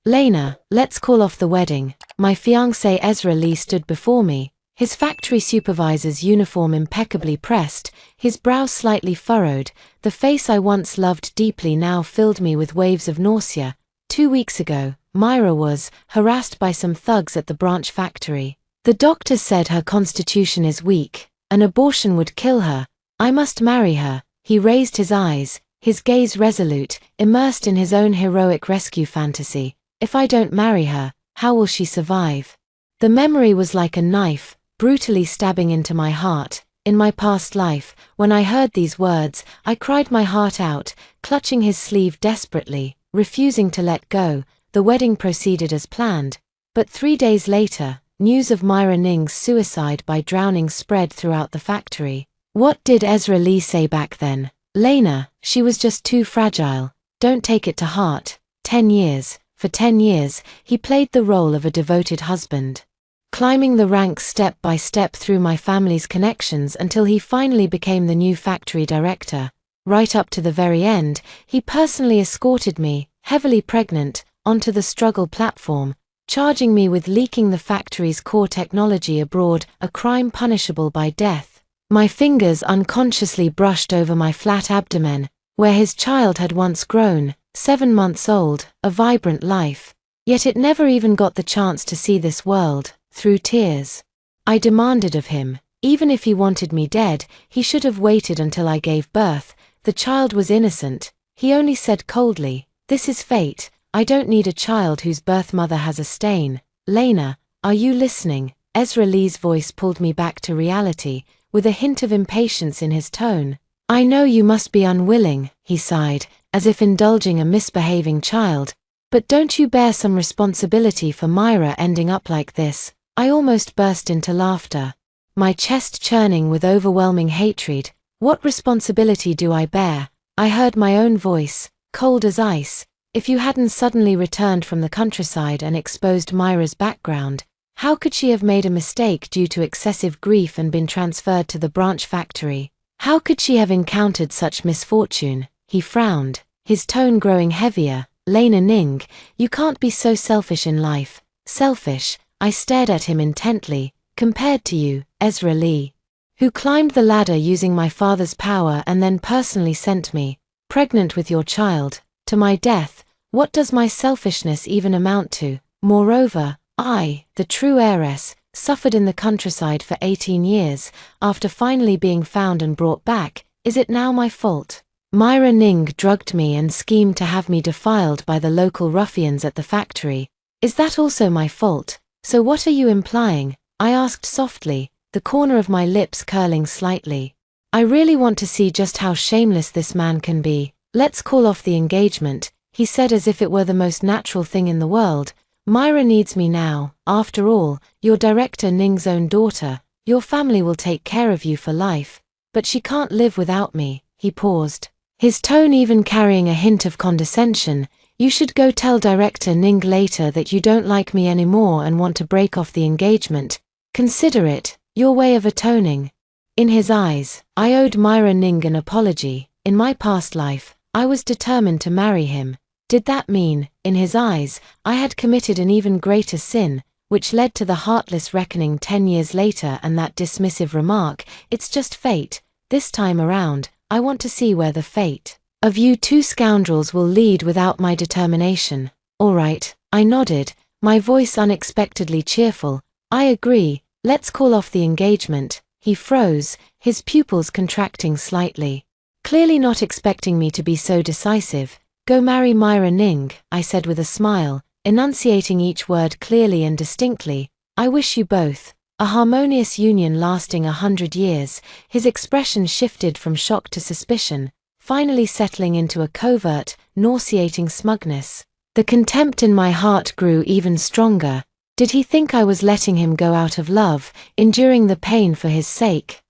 Lena, let's call off the wedding. My fiancé Ezra Lee stood before me, his factory supervisor's uniform impeccably pressed, his brow slightly furrowed. The face I once loved deeply now filled me with waves of nausea. 2 weeks ago, Myra was harassed by some thugs at the branch factory. The doctor said her constitution is weak. An abortion would kill her. I must marry her. He raised his eyes, his gaze resolute, immersed in his own heroic rescue fantasy. If I don't marry her, how will she survive? The memory was like a knife, brutally stabbing into my heart. In my past life, when I heard these words, I cried my heart out, clutching his sleeve desperately, refusing to let go. The wedding proceeded as planned. But 3 days later, news of Myra Ning's suicide by drowning spread throughout the factory. What did Ezra Lee say back then? Lena, she was just too fragile. Don't take it to heart. 10 years. For 10 years, he played the role of a devoted husband, climbing the ranks step by step through my family's connections until he finally became the new factory director. Right up to the very end, he personally escorted me, heavily pregnant, onto the struggle platform, charging me with leaking the factory's core technology abroad, a crime punishable by death. My fingers unconsciously brushed over my flat abdomen, where his child had once grown, 7 months old, a vibrant life. Yet it never even got the chance to see this world. Through tears, I demanded of him, even if he wanted me dead, he should have waited until I gave birth. The child was innocent. He only said coldly, "This is fate. I don't need a child whose birth mother has a stain." Lena, are you listening? Ezra Lee's voice pulled me back to reality, with a hint of impatience in his tone. I know you must be unwilling, he sighed, as if indulging a misbehaving child. But don't you bear some responsibility for Myra ending up like this? I almost burst into laughter, my chest churning with overwhelming hatred. What responsibility do I bear? I heard my own voice, cold as ice. If you hadn't suddenly returned from the countryside and exposed Myra's background, how could she have made a mistake due to excessive grief and been transferred to the branch factory? How could she have encountered such misfortune? He frowned, his tone growing heavier. Lena Ning, you can't be so selfish in life. Selfish? I stared at him intently. Compared to you, Ezra Lee, who climbed the ladder using my father's power and then personally sent me, pregnant with your child, to my death, what does my selfishness even amount to? Moreover, I, the true heiress, suffered in the countryside for 18 years, after finally being found and brought back. Is it now my fault? Myra Ning drugged me and schemed to have me defiled by the local ruffians at the factory. Is that also my fault? So what are you implying? I asked softly, the corner of my lips curling slightly. I really want to see just how shameless this man can be. Let's call off the engagement, he said as if it were the most natural thing in the world. Myra needs me now. After all, you're Director Ning's own daughter. Your family will take care of you for life. But she can't live without me. He paused, his tone even carrying a hint of condescension. You should go tell Director Ning later that you don't like me anymore and want to break off the engagement. Consider it your way of atoning. In his eyes, I owed Myra Ning an apology. In my past life, I was determined to marry him. Did that mean, in his eyes, I had committed an even greater sin, which led to the heartless reckoning 10 years later and that dismissive remark, "It's just fate. This time around, I want to see where the fate of you two scoundrels will lead without my determination." All right, I nodded, my voice unexpectedly cheerful. I agree, let's call off the engagement. He froze, his pupils contracting slightly, clearly not expecting me to be so decisive. Go marry Myra Ning, I said with a smile, enunciating each word clearly and distinctly. I wish you both a harmonious union lasting 100 years. His expression shifted from shock to suspicion, finally settling into a covert, nauseating smugness. The contempt in my heart grew even stronger. Did he think I was letting him go out of love, enduring the pain for his sake?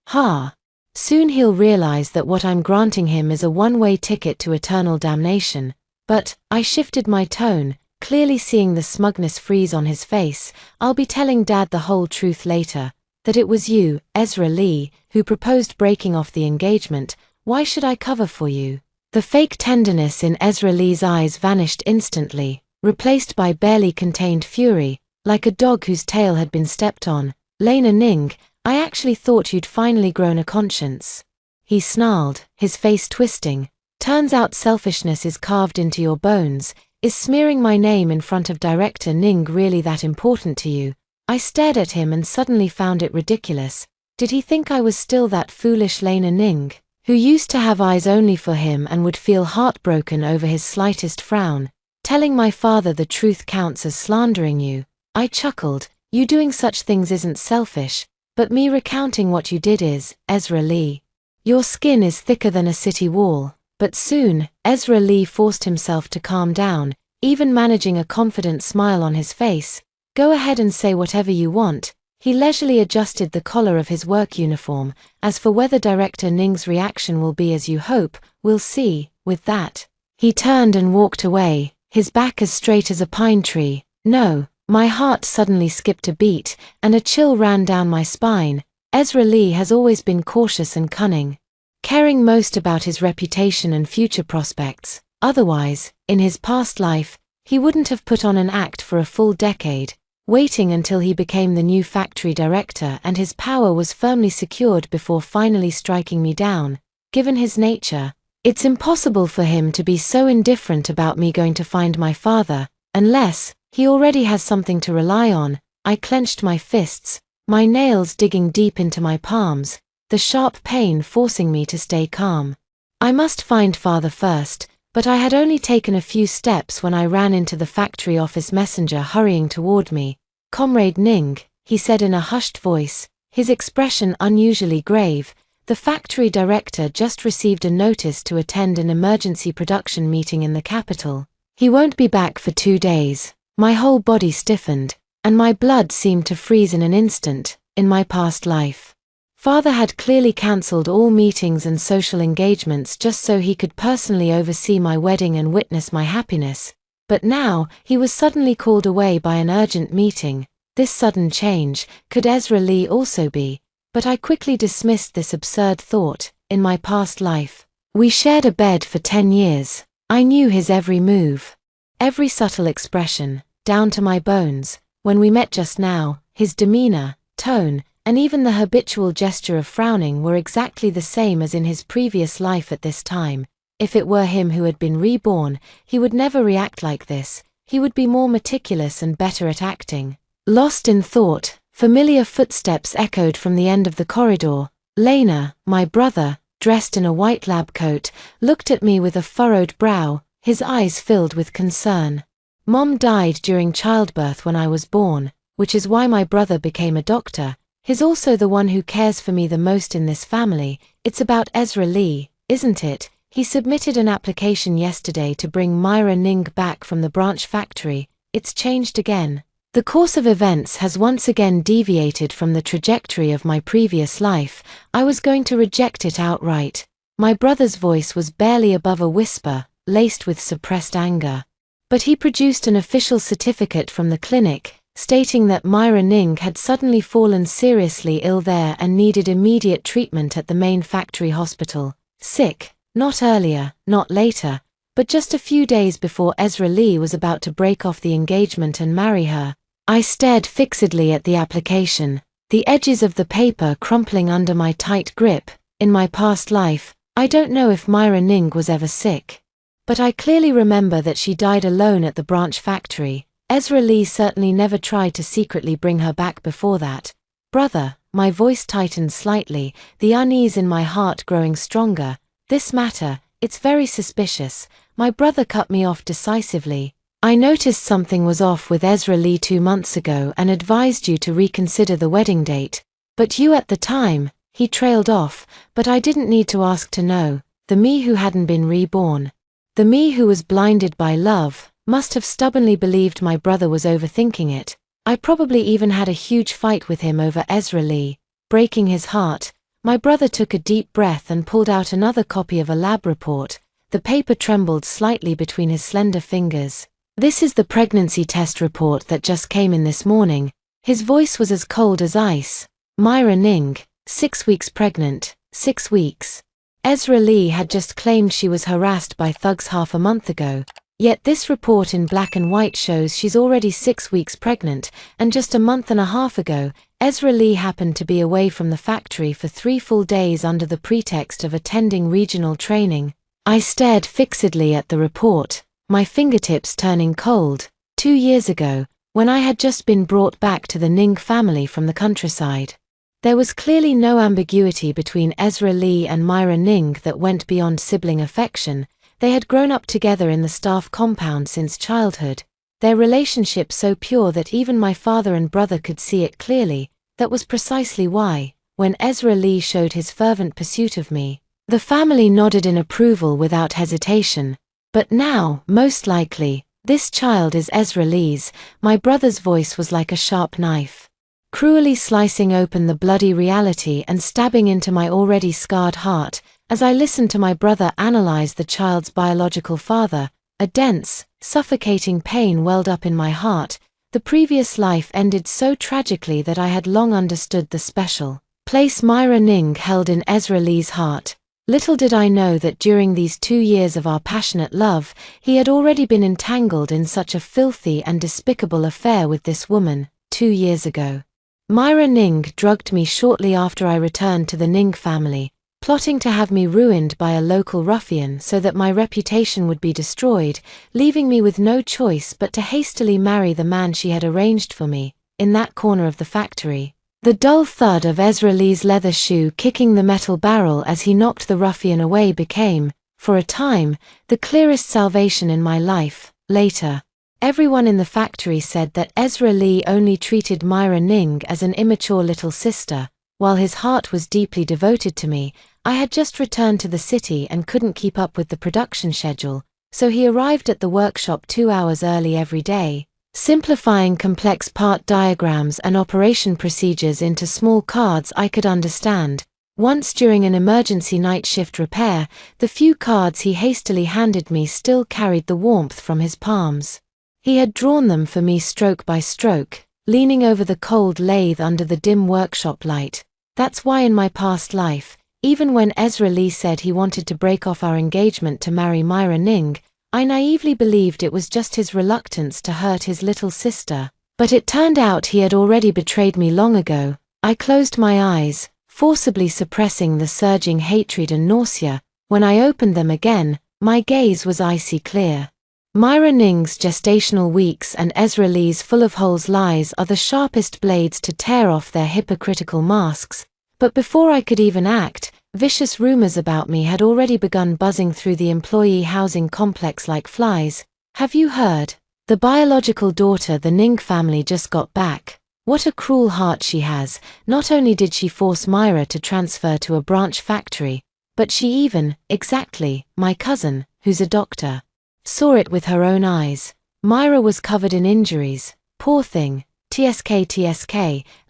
Soon he'll realize that what I'm granting him is a one-way ticket to eternal damnation. But, I shifted my tone, clearly seeing the smugness freeze on his face. I'll be telling Dad the whole truth later. That it was you, Ezra Lee, who proposed breaking off the engagement. Why should I cover for you? The fake tenderness in Ezra Lee's eyes vanished instantly. replaced by barely contained fury, like a dog whose tail had been stepped on. Lena Ning, I actually thought you'd finally grown a conscience. He snarled, his face twisting. Turns out selfishness is carved into your bones. Is smearing my name in front of director Ning really that important to you? I stared at him and suddenly found it ridiculous. Did he think I was still that foolish Lena Ning, who used to have eyes only for him and would feel heartbroken over his slightest frown? Telling my father the truth counts as slandering you. I chuckled. You doing such things isn't selfish, but me recounting what you did is, Ezra Lee. Your skin is thicker than a city wall. But soon, Ezra Lee forced himself to calm down, even managing a confident smile on his face. Go ahead and say whatever you want. He leisurely adjusted the collar of his work uniform. As for whether director Ning's reaction will be as you hope, we'll see. With that, he turned and walked away, his back as straight as a pine tree. No, my heart suddenly skipped a beat, and a chill ran down my spine. Ezra Lee has always been cautious and cunning, caring most about his reputation and future prospects. Otherwise, in his past life, he wouldn't have put on an act for a full decade, waiting until he became the new factory director and his power was firmly secured before finally striking me down. Given his nature, it's impossible for him to be so indifferent about me going to find my father, unless he already has something to rely on. I clenched my fists, my nails digging deep into my palms, the sharp pain forcing me to stay calm. I must find father first, but I had only taken a few steps when I ran into the factory office messenger hurrying toward me. Comrade Ning, he said in a hushed voice, his expression unusually grave, the factory director just received a notice to attend an emergency production meeting in the capital. He won't be back for 2 days. My whole body stiffened, and my blood seemed to freeze in an instant. In my past life, father had clearly cancelled all meetings and social engagements just so he could personally oversee my wedding and witness my happiness. But now, he was suddenly called away by an urgent meeting. This sudden change, could Ezra Lee also be? But I quickly dismissed this absurd thought. In my past life, we shared a bed for 10 years. I knew his every move, every subtle expression, down to my bones. When we met just now, his demeanor, tone, and even the habitual gesture of frowning were exactly the same as in his previous life at this time. If it were him who had been reborn, he would never react like this. He would be more meticulous and better at acting. Lost in thought, familiar footsteps echoed from the end of the corridor. Lena, my brother, dressed in a white lab coat, looked at me with a furrowed brow, his eyes filled with concern. Mom died during childbirth when I was born, which is why my brother became a doctor. He's also the one who cares for me the most in this family. It's about Ezra Lee, isn't it? He submitted an application yesterday to bring Myra Ning back from the branch factory. It's changed again. The course of events has once again deviated from the trajectory of my previous life. I was going to reject it outright. My brother's voice was barely above a whisper, laced with suppressed anger. But he produced an official certificate from the clinic, stating that Myra Ning had suddenly fallen seriously ill there and needed immediate treatment at the main factory hospital. Sick, not earlier, not later, but just a few days before Ezra Lee was about to break off the engagement and marry her. I stared fixedly at the application, the edges of the paper crumpling under my tight grip. In my past life, I don't know if Myra Ning was ever sick, but I clearly remember that she died alone at the branch factory. Ezra Lee certainly never tried to secretly bring her back before that. Brother, my voice tightened slightly, the unease in my heart growing stronger. This matter, it's very suspicious. My brother cut me off decisively. I noticed something was off with Ezra Lee 2 months ago and advised you to reconsider the wedding date. But you at the time, he trailed off, but I didn't need to ask to know. The me who hadn't been reborn, the me who was blinded by love, must have stubbornly believed my brother was overthinking it. I probably even had a huge fight with him over Ezra Lee. Breaking his heart, my brother took a deep breath and pulled out another copy of a lab report. The paper trembled slightly between his slender fingers. This is the pregnancy test report that just came in this morning. His voice was as cold as ice. Myra Ning, 6 weeks pregnant, 6 weeks. Ezra Lee had just claimed she was harassed by thugs half a month ago. Yet this report in black and white shows she's already 6 weeks pregnant, and just a month and a half ago, Ezra Lee happened to be away from the factory for 3 full days under the pretext of attending regional training. I stared fixedly at the report, my fingertips turning cold. 2 years ago, when I had just been brought back to the Ning family from the countryside. There was clearly no ambiguity between Ezra Lee and Myra Ning that went beyond sibling affection. They had grown up together in the staff compound since childhood, their relationship so pure that even my father and brother could see it clearly. That was precisely why, when Ezra Lee showed his fervent pursuit of me, the family nodded in approval without hesitation. But now, most likely, this child is Ezra Lee's. My brother's voice was like a sharp knife, cruelly slicing open the bloody reality and stabbing into my already scarred heart. As I listened to my brother analyze the child's biological father, a dense, suffocating pain welled up in my heart. The previous life ended so tragically that I had long understood the special place Myra Ning held in Ezra Lee's heart. Little did I know that during these 2 years of our passionate love, he had already been entangled in such a filthy and despicable affair with this woman. 2 years ago, Myra Ning drugged me shortly after I returned to the Ning family, plotting to have me ruined by a local ruffian so that my reputation would be destroyed, leaving me with no choice but to hastily marry the man she had arranged for me. In that corner of the factory, the dull thud of Ezra Lee's leather shoe kicking the metal barrel as he knocked the ruffian away became, for a time, the clearest salvation in my life. Later, everyone in the factory said that Ezra Lee only treated Myra Ning as an immature little sister. While his heart was deeply devoted to me, I had just returned to the city and couldn't keep up with the production schedule, so he arrived at the workshop 2 hours early every day, simplifying complex part diagrams and operation procedures into small cards I could understand. Once during an emergency night shift repair, the few cards he hastily handed me still carried the warmth from his palms. He had drawn them for me stroke by stroke, leaning over the cold lathe under the dim workshop light. That's why in my past life, even when Ezra Lee said he wanted to break off our engagement to marry Myra Ning, I naively believed it was just his reluctance to hurt his little sister. But it turned out he had already betrayed me long ago. I closed my eyes, forcibly suppressing the surging hatred and nausea. When I opened them again, my gaze was icy clear. Myra Ning's gestational weeks and Ezra Lee's full of holes lies are the sharpest blades to tear off their hypocritical masks. But before I could even act, vicious rumors about me had already begun buzzing through the employee housing complex like flies. Have you heard? The biological daughter the Ning family just got back. What a cruel heart she has. Not only did she force Myra to transfer to a branch factory, but she even, exactly, my cousin, who's a doctor, saw it with her own eyes. Myra was covered in injuries. Poor thing. TSK,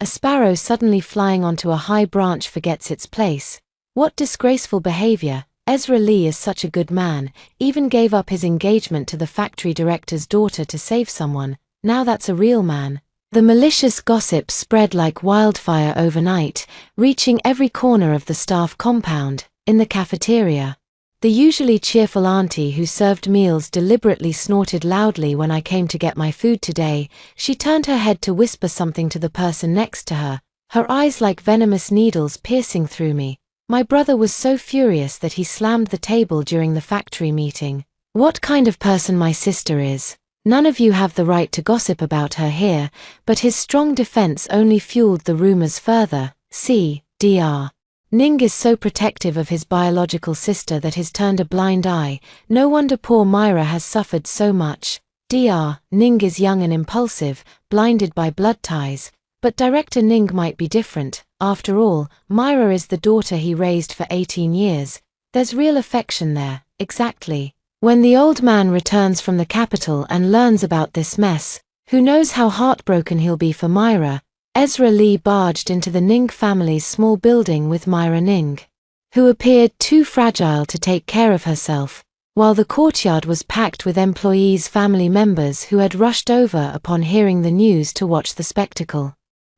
a sparrow suddenly flying onto a high branch forgets its place. What disgraceful behavior. Ezra Lee is such a good man, even gave up his engagement to the factory director's daughter to save someone. Now that's a real man. The malicious gossip spread like wildfire overnight, reaching every corner of the staff compound. In the cafeteria, the usually cheerful auntie who served meals deliberately snorted loudly when I came to get my food today. She turned her head to whisper something to the person next to her, her eyes like venomous needles piercing through me. My brother was so furious that he slammed the table during the factory meeting. What kind of person my sister is? None of you have the right to gossip about her here, but his strong defense only fueled the rumors further. See, Dr. Ning is so protective of his biological sister that he's turned a blind eye. No wonder poor Myra has suffered so much. Dr. Ning is young and impulsive, blinded by blood ties. But Director Ning might be different. After all, Myra is the daughter he raised for 18 years. There's real affection there. Exactly. When the old man returns from the capital and learns about this mess, who knows how heartbroken he'll be for Myra. Ezra Lee barged into the Ning family's small building with Myra Ning, who appeared too fragile to take care of herself, while the courtyard was packed with employees' family members who had rushed over upon hearing the news to watch the spectacle.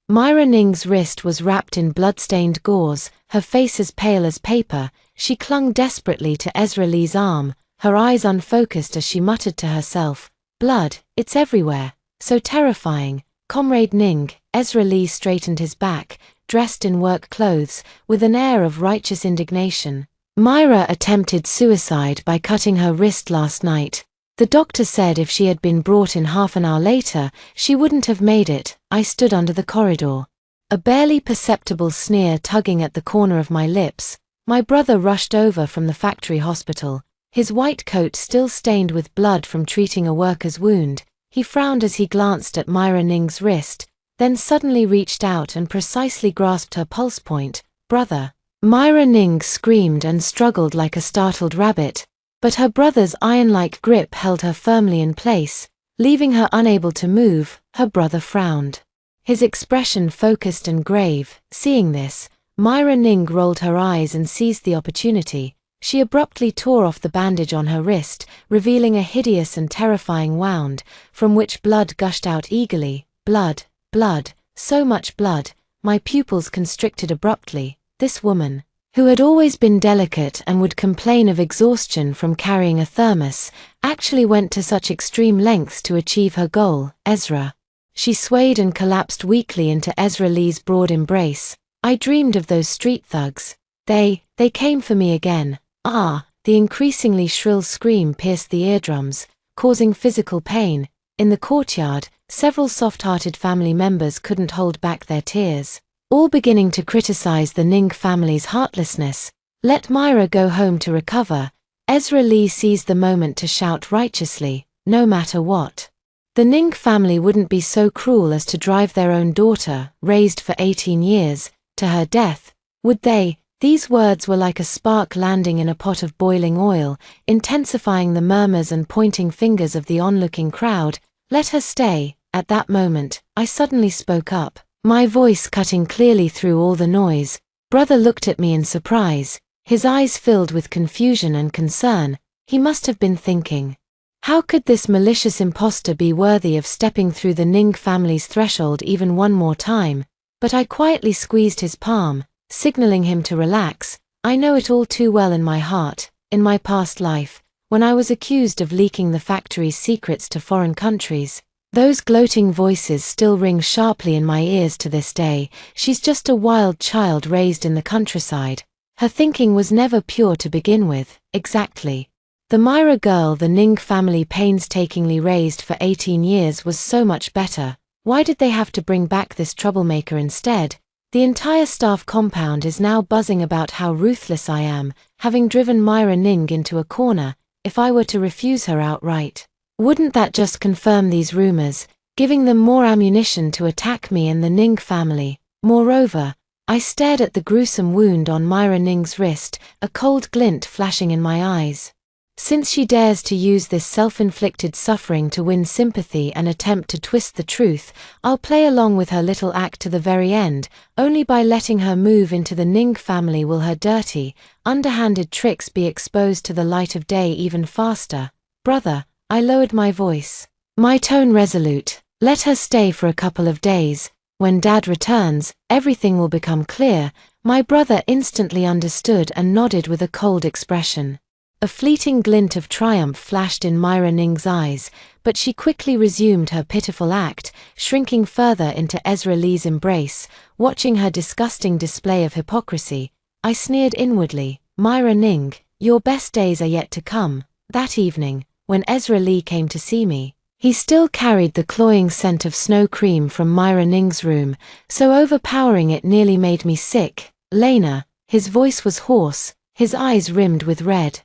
Myra Ning's wrist was wrapped in blood-stained gauze, her face as pale as paper. She clung desperately to Ezra Lee's arm, her eyes unfocused as she muttered to herself, "Blood, it's everywhere. So terrifying." Comrade Ning, Ezra Lee straightened his back, dressed in work clothes, with an air of righteous indignation. "Myra attempted suicide by cutting her wrist last night. The doctor said if she had been brought in half an hour later, she wouldn't have made it." I stood under the corridor, a barely perceptible sneer tugging at the corner of my lips. My brother rushed over from the factory hospital, his white coat still stained with blood from treating a worker's wound. He frowned as he glanced at Myra Ning's wrist, then suddenly reached out and precisely grasped her pulse point. "Brother." Myra Ning screamed and struggled like a startled rabbit, but her brother's iron-like grip held her firmly in place, leaving her unable to move. Her brother frowned, his expression focused and grave. Seeing this, Myra Ning rolled her eyes and seized the opportunity. She abruptly tore off the bandage on her wrist, revealing a hideous and terrifying wound, from which blood gushed out eagerly. Blood, blood, so much blood. My pupils constricted abruptly. This woman, who had always been delicate and would complain of exhaustion from carrying a thermos, actually went to such extreme lengths to achieve her goal. "Ezra." She swayed and collapsed weakly into Ezra Lee's broad embrace. "I dreamed of those street thugs. They came for me again." "Ah!" The increasingly shrill scream pierced the eardrums, causing physical pain. In the courtyard, several soft-hearted family members couldn't hold back their tears, all beginning to criticize the Ning family's heartlessness. "Let Myra go home to recover." Ezra Lee seized the moment to shout righteously, "No matter what. The Ning family wouldn't be so cruel as to drive their own daughter, raised for 18 years, to her death, would they?" These words were like a spark landing in a pot of boiling oil, intensifying the murmurs and pointing fingers of the onlooking crowd. "Let her stay." At that moment, I suddenly spoke up, my voice cutting clearly through all the noise. Brother looked at me in surprise, his eyes filled with confusion and concern. He must have been thinking, how could this malicious impostor be worthy of stepping through the Ning family's threshold even one more time? But I quietly squeezed his palm, signaling him to relax. "I know it all too well in my heart. In my past life, when I was accused of leaking the factory's secrets to foreign countries, those gloating voices still ring sharply in my ears to this day. She's just a wild child raised in the countryside. Her thinking was never pure to begin with." Exactly. The Myra girl the Ning family painstakingly raised for 18 years was so much better. Why did they have to bring back this troublemaker instead? The entire staff compound is now buzzing about how ruthless I am, having driven Myra Ning into a corner. If I were to refuse her outright, wouldn't that just confirm these rumors, giving them more ammunition to attack me and the Ning family? Moreover, I stared at the gruesome wound on Myra Ning's wrist, a cold glint flashing in my eyes. Since she dares to use this self-inflicted suffering to win sympathy and attempt to twist the truth, I'll play along with her little act to the very end. Only by letting her move into the Ning family will her dirty, underhanded tricks be exposed to the light of day even faster. "Brother," I lowered my voice, my tone resolute, "let her stay for a couple of days. When Dad returns, everything will become clear." My brother instantly understood and nodded with a cold expression. A fleeting glint of triumph flashed in Myra Ning's eyes, but she quickly resumed her pitiful act, shrinking further into Ezra Lee's embrace. Watching her disgusting display of hypocrisy, I sneered inwardly, "Myra Ning, your best days are yet to come." That evening, when Ezra Lee came to see me, he still carried the cloying scent of snow cream from Myra Ning's room, so overpowering it nearly made me sick. "Lena," his voice was hoarse, his eyes rimmed with red.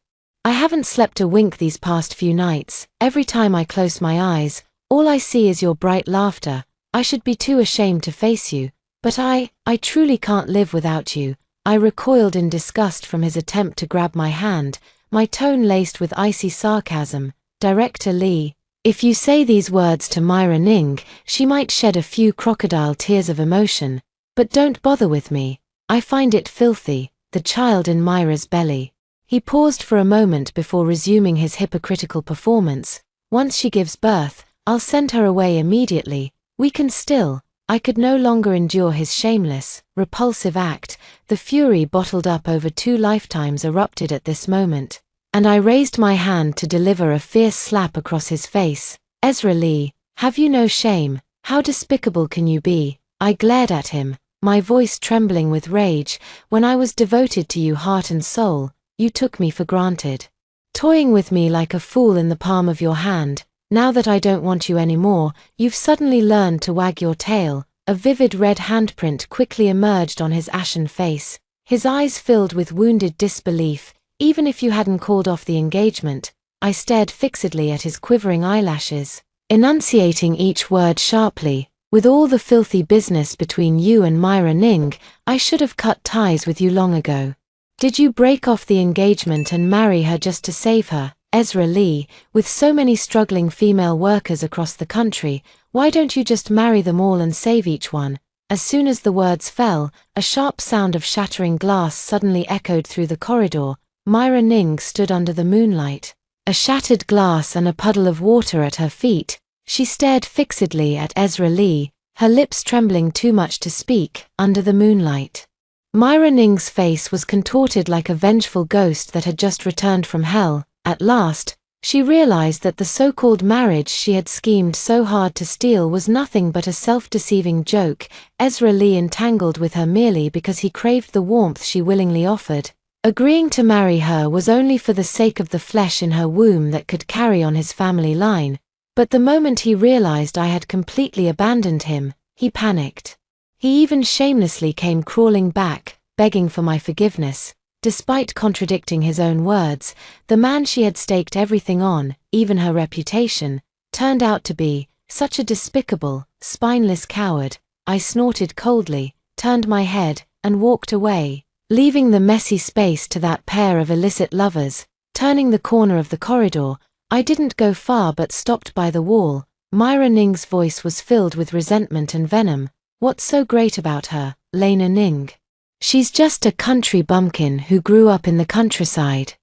"I haven't slept a wink these past few nights. Every time I close my eyes, all I see is your bright laughter. I should be too ashamed to face you, but I truly can't live without you." I recoiled in disgust from his attempt to grab my hand, my tone laced with icy sarcasm. "Director Lee, if you say these words to Myra Ning, she might shed a few crocodile tears of emotion, but don't bother with me. I find it filthy, the child in Myra's belly." He paused for a moment before resuming his hypocritical performance. "Once she gives birth, I'll send her away immediately. We can still." I could no longer endure his shameless, repulsive act. The fury bottled up over 2 lifetimes erupted at this moment. and I raised my hand to deliver a fierce slap across his face. "Ezra Lee, have you no shame? How despicable can you be?" I glared at him, my voice trembling with rage. "When I was devoted to you heart and soul, you took me for granted. Toying with me like a fool in the palm of your hand, now that I don't want you anymore, you've suddenly learned to wag your tail." A vivid red handprint quickly emerged on his ashen face, his eyes filled with wounded disbelief. "Even if you hadn't called off the engagement," I stared fixedly at his quivering eyelashes, enunciating each word sharply, "with all the filthy business between you and Myra Ning, I should have cut ties with you long ago. Did you break off the engagement and marry her just to save her? Ezra Lee, with so many struggling female workers across the country, why don't you just marry them all and save each one?" As soon as the words fell, a sharp sound of shattering glass suddenly echoed through the corridor. Myra Ning stood under the moonlight, a shattered glass and a puddle of water at her feet. She stared fixedly at Ezra Lee, her lips trembling too much to speak. Under the moonlight, Myra Ning's face was contorted like a vengeful ghost that had just returned from hell. At last, she realized that the so-called marriage she had schemed so hard to steal was nothing but a self-deceiving joke. Ezra Lee entangled with her merely because he craved the warmth she willingly offered. Agreeing to marry her was only for the sake of the flesh in her womb that could carry on his family line. But the moment he realized I had completely abandoned him, he panicked. He even shamelessly came crawling back, begging for my forgiveness. Despite contradicting his own words, the man she had staked everything on, even her reputation, turned out to be such a despicable, spineless coward. I snorted coldly, turned my head, and walked away, leaving the messy space to that pair of illicit lovers. Turning the corner of the corridor, I didn't go far but stopped by the wall. Myra Ning's voice was filled with resentment and venom. "What's so great about her, Lena Ning? She's just a country bumpkin who grew up in the countryside.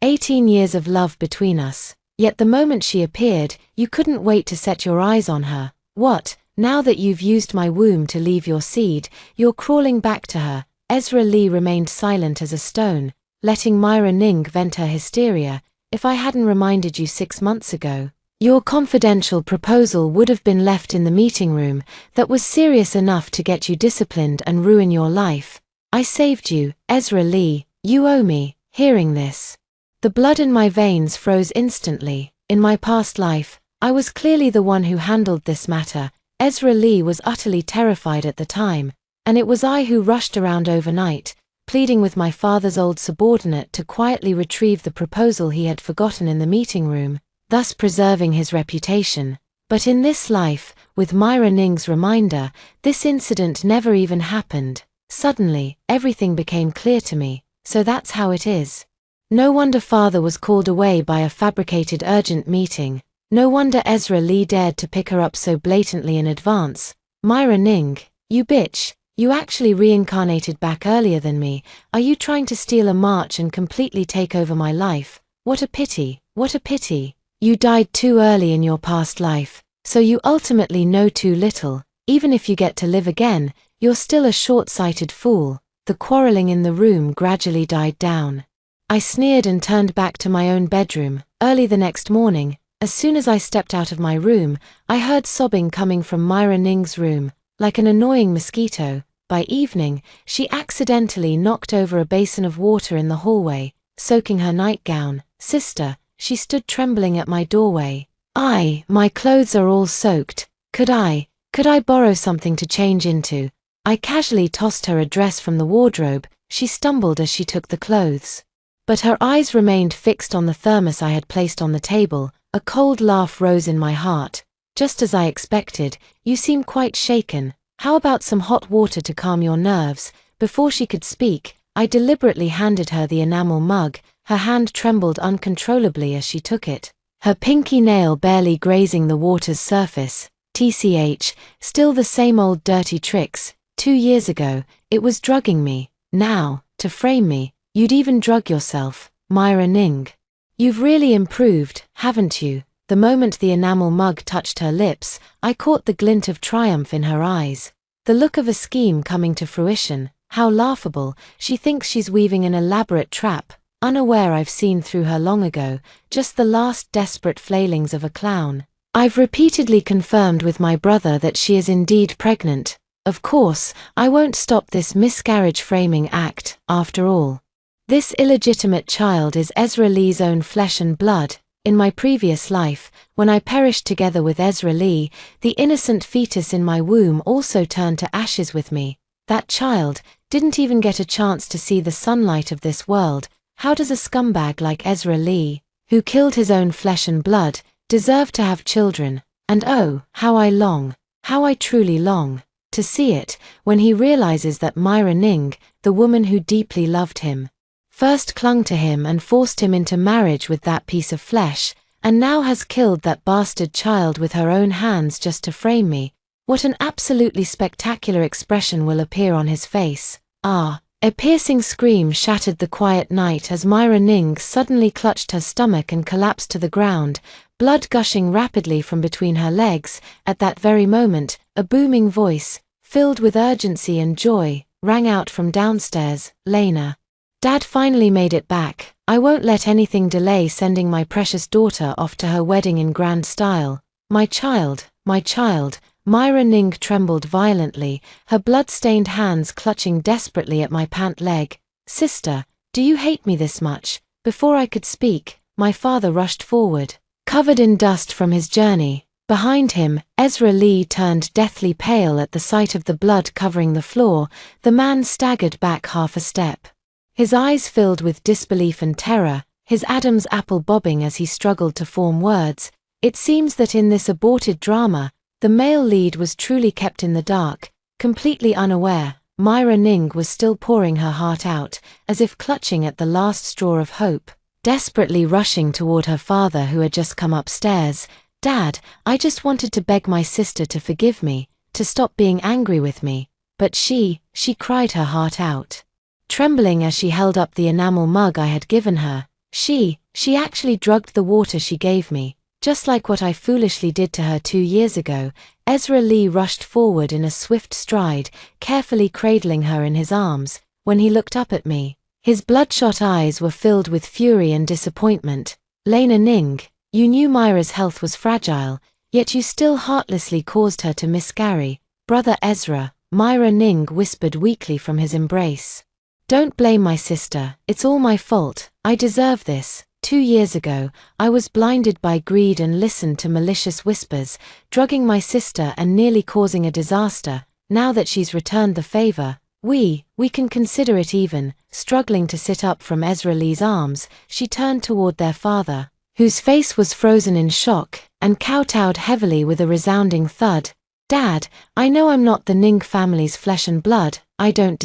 18 years of love between us. Yet the moment she appeared, you couldn't wait to set your eyes on her. What, now that you've used my womb to leave your seed, you're crawling back to her?" Ezra Lee remained silent as a stone, letting Myra Ning vent her hysteria. "If I hadn't reminded you 6 months ago, your confidential proposal would have been left in the meeting room. That was serious enough to get you disciplined and ruin your life. I saved you, Ezra Lee, you owe me." Hearing this, the blood in my veins froze instantly. In my past life, I was clearly the one who handled this matter. Ezra Lee was utterly terrified at the time, and it was I who rushed around overnight, pleading with my father's old subordinate to quietly retrieve the proposal he had forgotten in the meeting room, thus preserving his reputation. But in this life, with Myra Ning's reminder, this incident never even happened. Suddenly, everything became clear to me. So that's how it is. No wonder father was called away by a fabricated urgent meeting. No wonder Ezra Lee dared to pick her up so blatantly in advance. "Myra Ning, you bitch, you actually reincarnated back earlier than me. Are you trying to steal a march and completely take over my life? What a pity, what a pity. You died too early in your past life, so you ultimately know too little. Even if you get to live again, you're still a short-sighted fool." The quarreling in the room gradually died down. I sneered and turned back to my own bedroom. Early the next morning, as soon as I stepped out of my room, I heard sobbing coming from Myra Ning's room, like an annoying mosquito. By evening, she accidentally knocked over a basin of water in the hallway, soaking her nightgown. "Sister," she stood trembling at my doorway. My clothes are all soaked. Could I borrow something to change into?" I casually tossed her a dress from the wardrobe. She stumbled as she took the clothes, but her eyes remained fixed on the thermos I had placed on the table. A cold laugh rose in my heart. "Just as I expected, you seem quite shaken. How about some hot water to calm your nerves?" Before she could speak, I deliberately handed her the enamel mug. Her hand trembled uncontrollably as she took it, her pinky nail barely grazing the water's surface. TCH, still the same old dirty tricks. 2 years ago, it was drugging me. Now, to frame me, you'd even drug yourself. Myra Ning, you've really improved, haven't you? The moment the enamel mug touched her lips, I caught the glint of triumph in her eyes. The look of a scheme coming to fruition. How laughable. She thinks she's weaving an elaborate trap. unaware I've seen through her long ago, just the last desperate flailings of a clown. I've repeatedly confirmed with my brother that she is indeed pregnant. Of course, I won't stop this miscarriage framing act, after all. This illegitimate child is Ezra Lee's own flesh and blood. In my previous life, when I perished together with Ezra Lee, the innocent fetus in my womb also turned to ashes with me. That child didn't even get a chance to see the sunlight of this world. How does a scumbag like Ezra Lee, who killed his own flesh and blood, deserve to have children? And oh, how I truly long, to see it, when he realizes that Myra Ning, the woman who deeply loved him, first clung to him and forced him into marriage with that piece of flesh, and now has killed that bastard child with her own hands just to frame me. What an absolutely spectacular expression will appear on his face. Ah! A piercing scream shattered the quiet night as Myra Ning suddenly clutched her stomach and collapsed to the ground, blood gushing rapidly from between her legs. At that very moment, a booming voice, filled with urgency and joy, rang out from downstairs. "Lena. Dad finally made it back. I won't let anything delay sending my precious daughter off to her wedding in grand style. My child, my child." Myra Ning trembled violently, her blood-stained hands clutching desperately at my pant leg. "Sister, do you hate me this much?" Before I could speak, my father rushed forward, covered in dust from his journey. Behind him, Ezra Lee turned deathly pale at the sight of the blood covering the floor. The man staggered back half a step, his eyes filled with disbelief and terror, his Adam's apple bobbing as he struggled to form words. It seems that in this aborted drama, the male lead was truly kept in the dark, completely unaware. Myra Ning was still pouring her heart out, as if clutching at the last straw of hope, desperately rushing toward her father who had just come upstairs. "Dad, I just wanted to beg my sister to forgive me, to stop being angry with me." But she cried her heart out, trembling as she held up the enamel mug I had given her. She actually drugged the water she gave me. Just like what I foolishly did to her 2 years ago. Ezra Lee rushed forward in a swift stride, carefully cradling her in his arms. When he looked up at me, his bloodshot eyes were filled with fury and disappointment. "Lena Ning, you knew Myra's health was fragile, yet you still heartlessly caused her to miscarry." "Brother Ezra," Myra Ning whispered weakly from his embrace, "don't blame my sister, it's all my fault. I deserve this. 2 years ago, I was blinded by greed and listened to malicious whispers, drugging my sister and nearly causing a disaster. Now that she's returned the favor, we can consider it even." Struggling to sit up from Ezra Lee's arms, she turned toward their father, whose face was frozen in shock, and kowtowed heavily with a resounding thud. "Dad, I know I'm not the Ning family's flesh and blood. I don't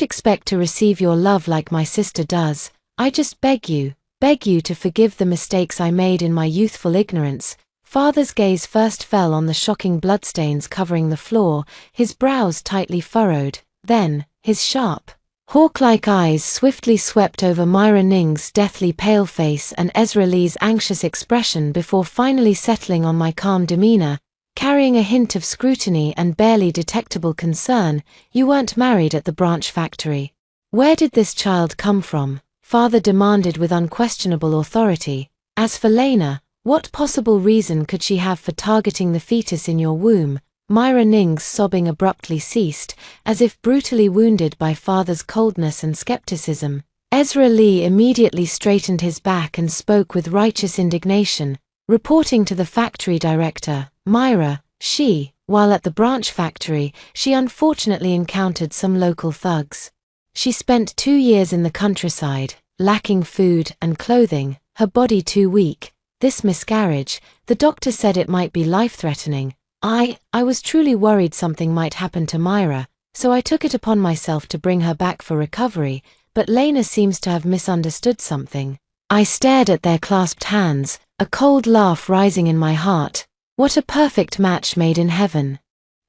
expect to receive your love like my sister does. I just beg you to forgive the mistakes I made in my youthful ignorance." Father's gaze first fell on the shocking bloodstains covering the floor, his brows tightly furrowed. Then, his sharp, hawk-like eyes swiftly swept over Myra Ning's deathly pale face and Ezra Lee's anxious expression before finally settling on my calm demeanor, carrying a hint of scrutiny and barely detectable concern. "You weren't married at the branch factory. Where did this child come from?" Father demanded with unquestionable authority. "As for Lena, what possible reason could she have for targeting the fetus in your womb?" Myra Ning's sobbing abruptly ceased, as if brutally wounded by Father's coldness and skepticism. Ezra Lee immediately straightened his back and spoke with righteous indignation, reporting to the factory director. "Myra, while at the branch factory, she unfortunately encountered some local thugs. She spent 2 years in the countryside, lacking food and clothing, her body too weak. This miscarriage, the doctor said it might be life-threatening. I was truly worried something might happen to Myra, so I took it upon myself to bring her back for recovery, but Lena seems to have misunderstood something." I stared at their clasped hands, a cold laugh rising in my heart. What a perfect match made in heaven.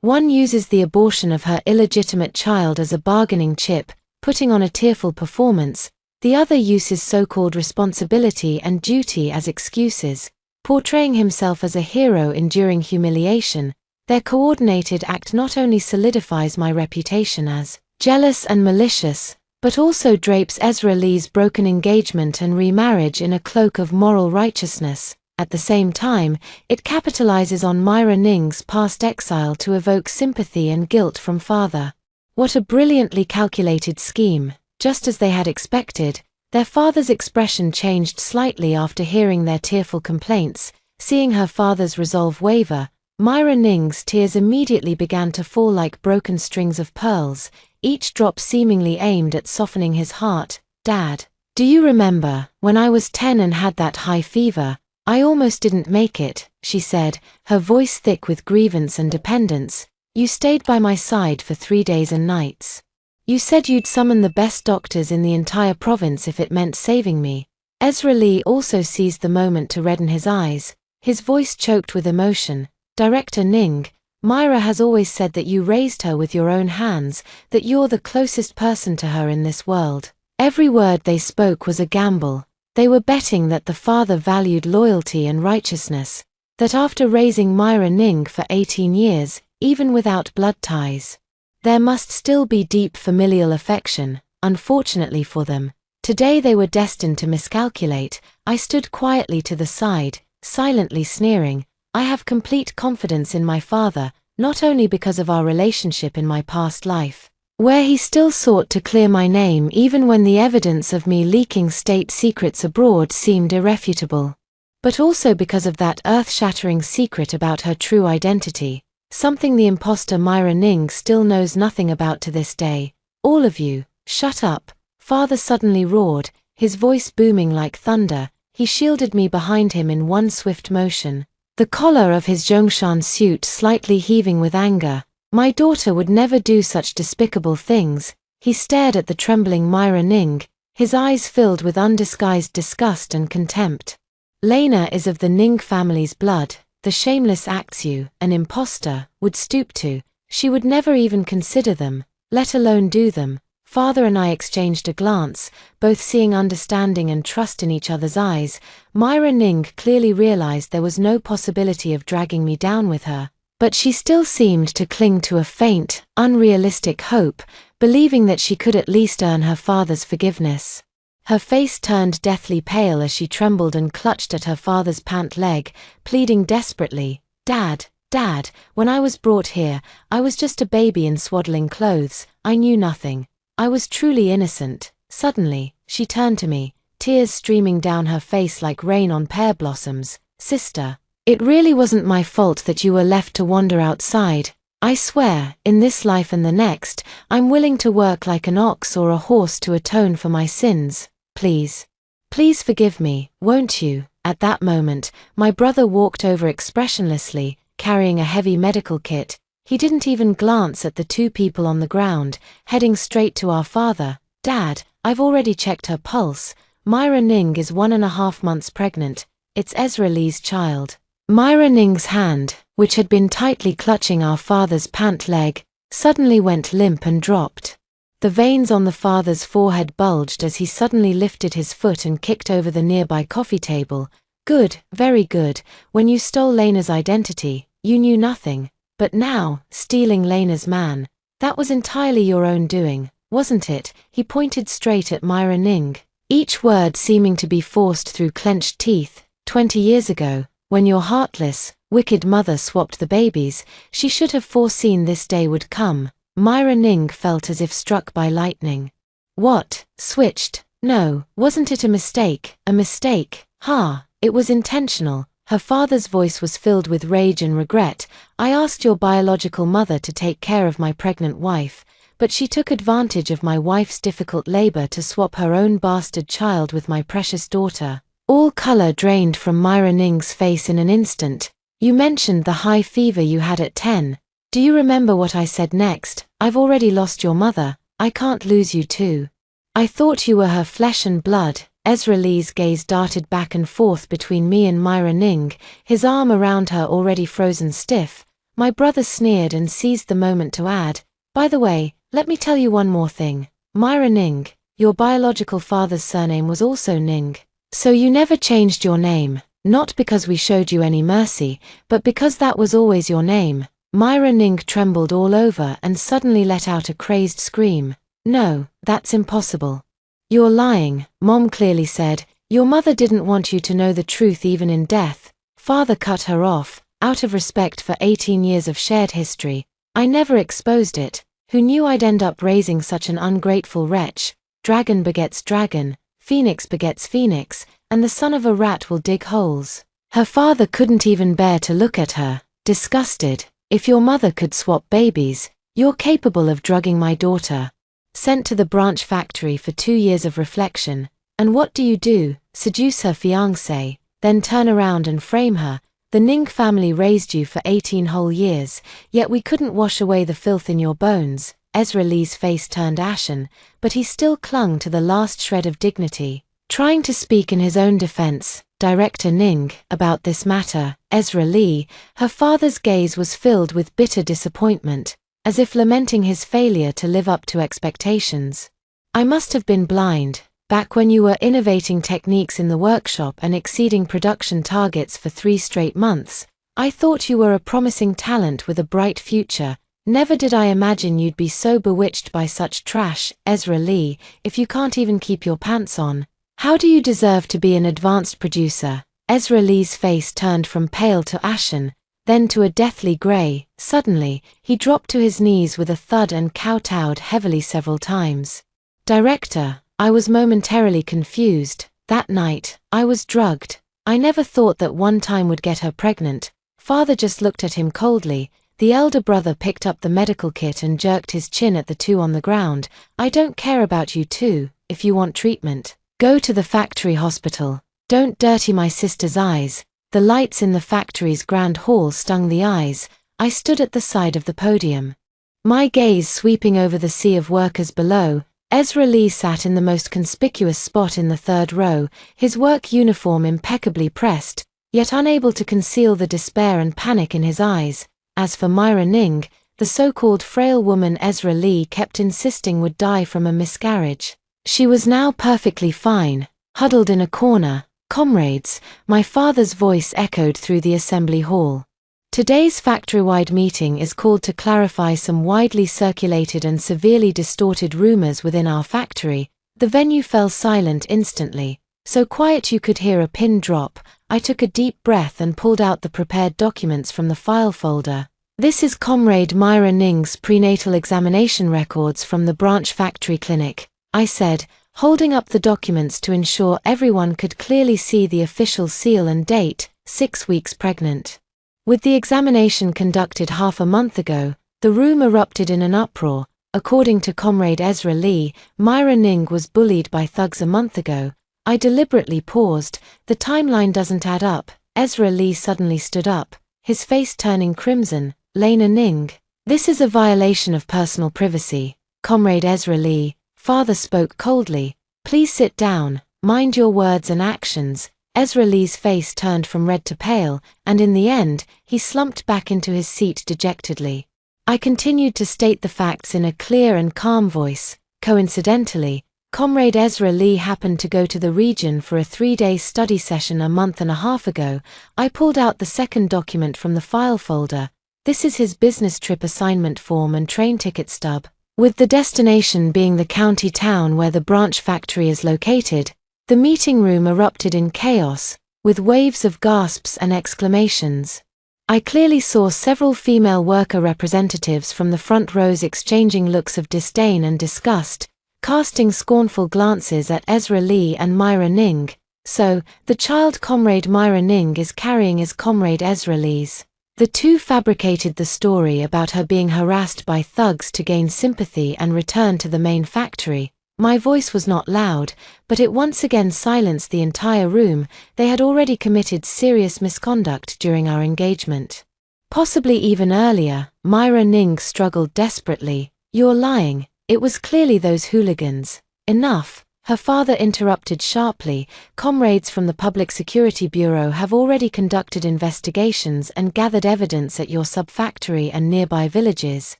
One uses the abortion of her illegitimate child as a bargaining chip, putting on a tearful performance. The other uses so-called responsibility and duty as excuses, portraying himself as a hero enduring humiliation. Their coordinated act not only solidifies my reputation as jealous and malicious, but also drapes Ezra Lee's broken engagement and remarriage in a cloak of moral righteousness. At the same time, it capitalizes on Myra Ning's past exile to evoke sympathy and guilt from father. What a brilliantly calculated scheme. Just as they had expected, their father's expression changed slightly after hearing their tearful complaints. Seeing her father's resolve waver, Myra Ning's tears immediately began to fall like broken strings of pearls, each drop seemingly aimed at softening his heart. "Dad, do you remember when I was 10 and had that high fever? I almost didn't make it," she said, her voice thick with grievance and dependence. "You stayed by my side for 3 days and nights. You said you'd summon the best doctors in the entire province if it meant saving me." Ezra Lee also seized the moment to redden his eyes, his voice choked with emotion. "Director Ning, Myra has always said that you raised her with your own hands, that you're the closest person to her in this world." Every word they spoke was a gamble. They were betting that the father valued loyalty and righteousness, that after raising Myra Ning for 18 years, even without blood ties, there must still be deep familial affection. Unfortunately for them, today they were destined to miscalculate. I stood quietly to the side, silently sneering. I have complete confidence in my father, not only because of our relationship in my past life, where he still sought to clear my name even when the evidence of me leaking state secrets abroad seemed irrefutable, but also because of that earth-shattering secret about her true identity, something the impostor Myra Ning still knows nothing about to this day. "All of you, shut up," father suddenly roared, his voice booming like thunder. He shielded me behind him in one swift motion, the collar of his Zhongshan suit slightly heaving with anger. "My daughter would never do such despicable things." He stared at the trembling Myra Ning, his eyes filled with undisguised disgust and contempt. "Lena is of the Ning family's blood. The shameless acts you, an impostor, would stoop to. She would never even consider them, let alone do them." Father and I exchanged a glance, both seeing understanding and trust in each other's eyes. Myra Ning clearly realized there was no possibility of dragging me down with her, but she still seemed to cling to a faint, unrealistic hope, believing that she could at least earn her father's forgiveness. Her face turned deathly pale as she trembled and clutched at her father's pant leg, pleading desperately, "Dad, Dad, when I was brought here, I was just a baby in swaddling clothes. I knew nothing. I was truly innocent." Suddenly, she turned to me, tears streaming down her face like rain on pear blossoms. "Sister, it really wasn't my fault that you were left to wander outside. I swear, in this life and the next, I'm willing to work like an ox or a horse to atone for my sins. Please. Please forgive me, won't you?" At that moment, my brother walked over expressionlessly, carrying a heavy medical kit. He didn't even glance at the two people on the ground, heading straight to our father. "Dad, I've already checked her pulse. Myra Ning is 1.5 months pregnant. It's Ezra Lee's child." Myra Ning's hand, which had been tightly clutching our father's pant leg, suddenly went limp and dropped. The veins on the father's forehead bulged as he suddenly lifted his foot and kicked over the nearby coffee table. "Good, very good. When you stole Lena's identity, you knew nothing. But now, stealing Lena's man, that was entirely your own doing, wasn't it?" He pointed straight at Myra Ning, each word seeming to be forced through clenched teeth. 20 years ago, when your heartless, wicked mother swapped the babies, she should have foreseen this day would come." Myra Ning felt as if struck by lightning. "What? Switched? No, wasn't it a mistake? A mistake? Ha, it was intentional." Her father's voice was filled with rage and regret. "I asked your biological mother to take care of my pregnant wife, but she took advantage of my wife's difficult labor to swap her own bastard child with my precious daughter." All color drained from Myra Ning's face in an instant. "You mentioned the high fever you had at 10. Do you remember what I said next? I've already lost your mother. I can't lose you too. I thought you were her flesh and blood." Ezra Lee's gaze darted back and forth between me and Myra Ning, his arm around her already frozen stiff. My brother sneered and seized the moment to add, "By the way, let me tell you one more thing. Myra Ning, your biological father's surname was also Ning. So you never changed your name, not because we showed you any mercy, but because that was always your name." Myra Ning trembled all over and suddenly let out a crazed scream. No, that's impossible. You're lying, Mom clearly said. Your mother didn't want you to know the truth even in death. Father cut her off, out of respect for 18 years of shared history. I never exposed it. Who knew I'd end up raising such an ungrateful wretch? Dragon begets dragon, phoenix begets phoenix, and the son of a rat will dig holes. Her father couldn't even bear to look at her, disgusted. If your mother could swap babies, you're capable of drugging my daughter. Sent to the branch factory for 2 years of reflection. And what do? Seduce her fiancé, then turn around and frame her. The Ning family raised you for 18 whole years, yet we couldn't wash away the filth in your bones. Ezra Lee's face turned ashen, but he still clung to the last shred of dignity. Trying to speak in his own defense, Director Ning, about this matter, Ezra Lee, her father's gaze was filled with bitter disappointment, as if lamenting his failure to live up to expectations. I must have been blind. Back when you were innovating techniques in the workshop and exceeding production targets for 3 straight months, I thought you were a promising talent with a bright future. Never did I imagine you'd be so bewitched by such trash, Ezra Lee, if you can't even keep your pants on. How do you deserve to be an advanced producer? Ezra Lee's face turned from pale to ashen, then to a deathly gray. Suddenly, he dropped to his knees with a thud and kowtowed heavily several times. Director, I was momentarily confused. That night, I was drugged. I never thought that one time would get her pregnant. Father just looked at him coldly. The elder brother picked up the medical kit and jerked his chin at the two on the ground. I don't care about you two. If you want treatment, go to the factory hospital. Don't dirty my sister's eyes. The lights in the factory's grand hall stung the eyes. I stood at the side of the podium, my gaze sweeping over the sea of workers below. Ezra Lee sat in the most conspicuous spot in the 3rd row, his work uniform impeccably pressed, yet unable to conceal the despair and panic in his eyes. As for Myra Ning, the so-called frail woman Ezra Lee kept insisting would die from a miscarriage. She was now perfectly fine, huddled in a corner. Comrades, my father's voice echoed through the assembly hall. Today's factory-wide meeting is called to clarify some widely circulated and severely distorted rumors within our factory. The venue fell silent instantly, so quiet you could hear a pin drop. I took a deep breath and pulled out the prepared documents from the file folder. This is Comrade Myra Ning's prenatal examination records from the branch factory clinic, I said, holding up the documents to ensure everyone could clearly see the official seal and date, 6 weeks pregnant. With the examination conducted half a month ago, the room erupted in an uproar. According to Comrade Ezra Lee, Myra Ning was bullied by thugs a month ago. I deliberately paused. The timeline doesn't add up. Ezra Lee suddenly stood up, his face turning crimson. Lena Ning, this is a violation of personal privacy. Comrade Ezra Lee, father spoke coldly. Please sit down, mind your words and actions. Ezra Lee's face turned from red to pale, and in the end, he slumped back into his seat dejectedly. I continued to state the facts in a clear and calm voice. Coincidentally, Comrade Ezra Lee happened to go to the region for a 3-day study session a month and a half ago. I pulled out the second document from the file folder. This is his business trip assignment form and train ticket stub, with the destination being the county town where the branch factory is located. The meeting room erupted in chaos, with waves of gasps and exclamations. I clearly saw several female worker representatives from the front rows exchanging looks of disdain and disgust, casting scornful glances at Ezra Lee and Myra Ning. So, the child Comrade Myra Ning is carrying is Comrade Ezra Lee's. The two fabricated the story about her being harassed by thugs to gain sympathy and return to the main factory. My voice was not loud, but it once again silenced the entire room. They had already committed serious misconduct during our engagement. Possibly even earlier. Myra Ning struggled desperately. You're lying. It was clearly those hooligans. Enough. Her father interrupted sharply. Comrades from the Public Security Bureau have already conducted investigations and gathered evidence at your sub-factory and nearby villages.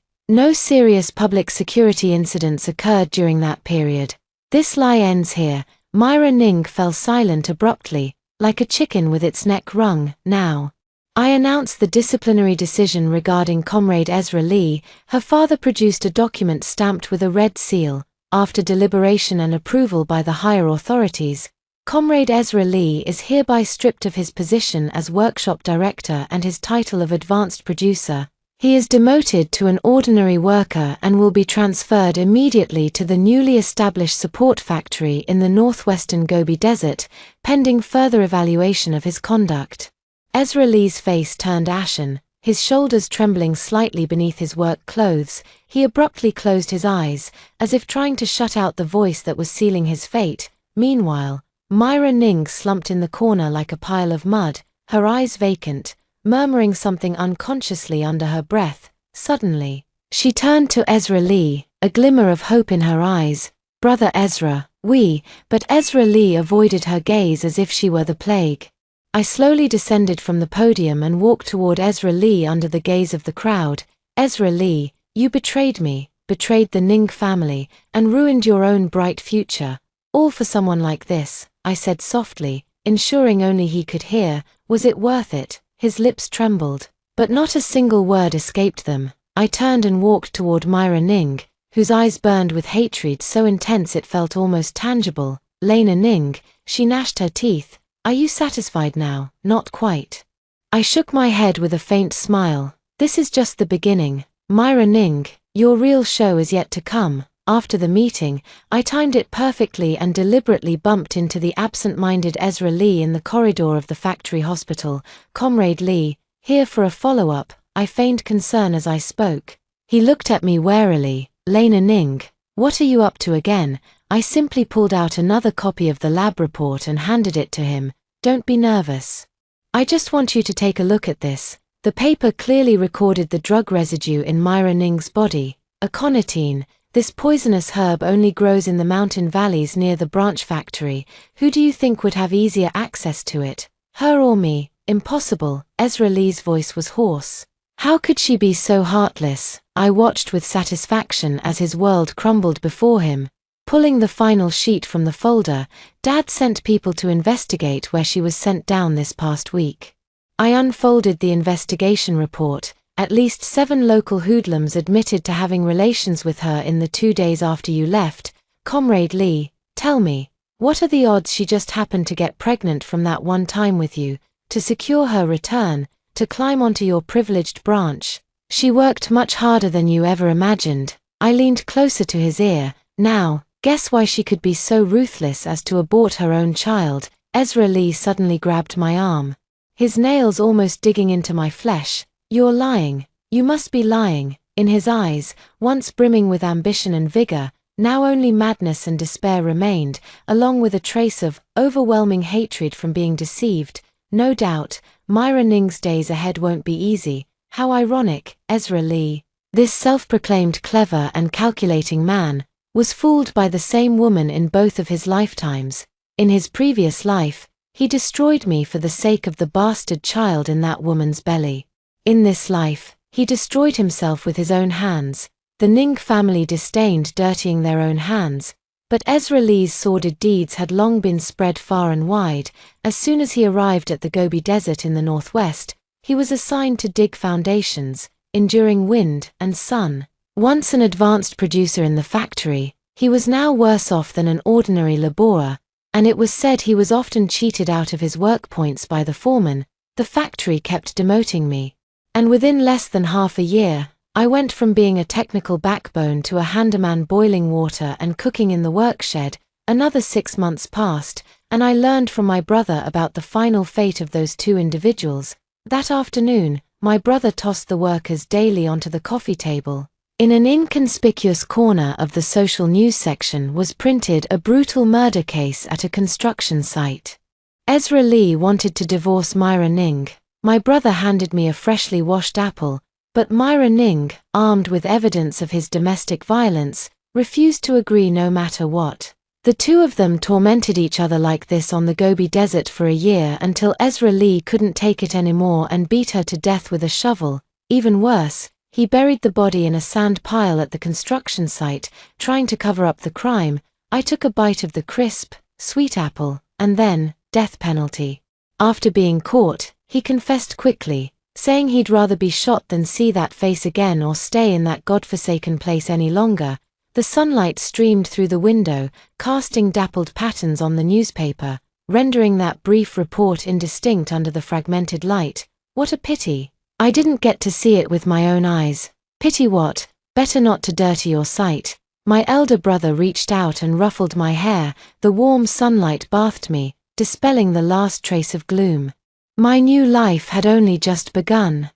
No serious public security incidents occurred during that period. This lie ends here. Myra Ning fell silent abruptly, like a chicken with its neck wrung. Now, I announced the disciplinary decision regarding Comrade Ezra Lee. Her father produced a document stamped with a red seal. after deliberation and approval by the higher authorities, Comrade Ezra Lee is hereby stripped of his position as workshop director and his title of advanced producer. He is demoted to an ordinary worker and will be transferred immediately to the newly established support factory in the northwestern Gobi Desert, pending further evaluation of his conduct. Ezra Lee's face turned ashen, his shoulders trembling slightly beneath his work clothes. He abruptly closed his eyes, as if trying to shut out the voice that was sealing his fate. Meanwhile, Myra Ning slumped in the corner like a pile of mud, her eyes vacant, murmuring something unconsciously under her breath. Suddenly, she turned to Ezra Lee, a glimmer of hope in her eyes. "Brother Ezra, but Ezra Lee avoided her gaze as if she were the plague. I slowly descended from the podium and walked toward Ezra Lee under the gaze of the crowd. "Ezra Lee, you betrayed me, betrayed the Ning family, and ruined your own bright future. All for someone like this," I said softly, ensuring only he could hear. "Was it worth it?" His lips trembled, but not a single word escaped them. I turned and walked toward Myra Ning, whose eyes burned with hatred so intense it felt almost tangible. "Lena Ning," she gnashed her teeth. "Are you satisfied now?" "Not quite." I shook my head with a faint smile. "This is just the beginning. Myra Ning, your real show is yet to come." After the meeting, I timed it perfectly and deliberately bumped into the absent-minded Ezra Lee in the corridor of the factory hospital. "Comrade Lee, here for a follow-up," I feigned concern as I spoke. He looked at me warily. "Lena Ning, what are you up to again?" I simply pulled out another copy of the lab report and handed it to him. "Don't be nervous. I just want you to take a look at this." The paper clearly recorded the drug residue in Myra Ning's body, aconitine. This poisonous herb only grows in the mountain valleys near the branch factory. Who do you think would have easier access to it? Her or me? Impossible. Ezra Lee's voice was hoarse. How could she be so heartless? I watched with satisfaction as his world crumbled before him. Pulling the final sheet from the folder, Dad sent people to investigate where she was sent down this past week. I unfolded the investigation report. At least 7 local hoodlums admitted to having relations with her in the 2 days after you left. "Comrade Lee, tell me, what are the odds she just happened to get pregnant from that one time with you, to secure her return, to climb onto your privileged branch? She worked much harder than you ever imagined." I leaned closer to his ear. "Now, guess why she could be so ruthless as to abort her own child." Ezra Lee suddenly grabbed my arm, his nails almost digging into my flesh. "You're lying. You must be lying." In his eyes, once brimming with ambition and vigor, now only madness and despair remained, along with a trace of overwhelming hatred from being deceived. "No doubt, Myra Ning's days ahead won't be easy." How ironic. Ezra Lee, this self-proclaimed clever and calculating man, was fooled by the same woman in both of his lifetimes. In his previous life, he destroyed me for the sake of the bastard child in that woman's belly. In this life, he destroyed himself with his own hands. The Ning family disdained dirtying their own hands, but Ezra Lee's sordid deeds had long been spread far and wide. As soon as he arrived at the Gobi Desert in the northwest, he was assigned to dig foundations, enduring wind and sun. Once an advanced producer in the factory, he was now worse off than an ordinary laborer, and it was said he was often cheated out of his work points by the foreman. The factory kept demoting me. And within less than half a year, I went from being a technical backbone to a handyman boiling water and cooking in the workshed. Another 6 months passed, and I learned from my brother about the final fate of those 2 individuals. That afternoon, my brother tossed the workers daily onto the coffee table. In an inconspicuous corner of the social news section was printed a brutal murder case at a construction site. Ezra Lee wanted to divorce Myra Ning. My brother handed me a freshly washed apple, but Myra Ning, armed with evidence of his domestic violence, refused to agree no matter what. The 2 of them tormented each other like this on the Gobi Desert for a year until Ezra Lee couldn't take it anymore and beat her to death with a shovel. Even worse, he buried the body in a sand pile at the construction site, trying to cover up the crime. I took a bite of the crisp, sweet apple, and then, death penalty. After being caught, he confessed quickly, saying he'd rather be shot than see that face again or stay in that godforsaken place any longer. The sunlight streamed through the window, casting dappled patterns on the newspaper, rendering that brief report indistinct under the fragmented light. What a pity. I didn't get to see it with my own eyes. Pity what? Better not to dirty your sight. My elder brother reached out and ruffled my hair. The warm sunlight bathed me, dispelling the last trace of gloom. My new life had only just begun.